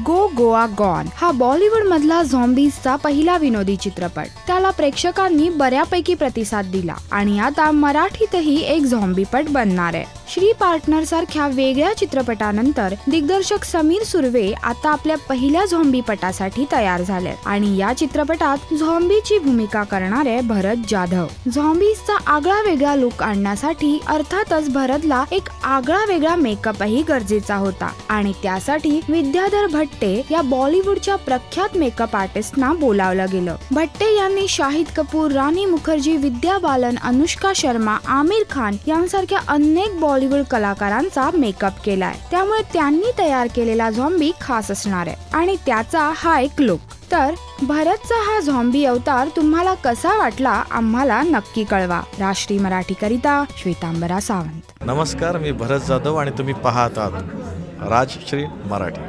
गो Goa gone हा बॉलिवूड मधला झॉम्बीजचा पहिला विनोदी चित्रपट. त्याला प्रेक्षकांनी बऱ्यापैकी प्रतिसाद दिला आणि आता मराठीतही एक झॉम्बीपट बनणार आहे. श्री पार्टनर सारख्या वेगळ्या चित्रपटानंतर दिग्दर्शक समीर सुर्वे आता आपल्या पहिल्या झॉम्बीपटासाठी तयार झाले आणि या चित्रपटात झॉम्बीची भूमिका करणारे भरत जाधव. झॉम्बीजचा आगळा वेगळा लुक आणण्यासाठी अर्थातच भरतला एक आगळा वेगळा मेकअपही गरजेचा होता आणि त्यासाठी विद्याधर भट्टे या बॉलिवूडच्या प्रख्यात मेकअप आर्टिस्टना बोलावलं गेलं. भट्टे यांनी शाहिद कपूर, राणी मुखर्जी, विद्या बालन, अनुष्का शर्मा, आमिर खान यांसारख्या अनेक बॉलिवूड कलाकारांचा मेकअप केलाय. त्यामुळे त्यांनी तयार केलेला झॉम्बी खास असणार आहे आणि त्याचा हा एक लुक. तर भरतचा हा झॉम्बी अवतार तुम्हाला कसा वाटला आम्हाला नक्की कळवा. राष्ट्रीय मराठी करिता श्वेतांबरा सावंत. नमस्कार, मी भरत जाधव आणि तुम्ही पाहत आहात राजश्री मराठी.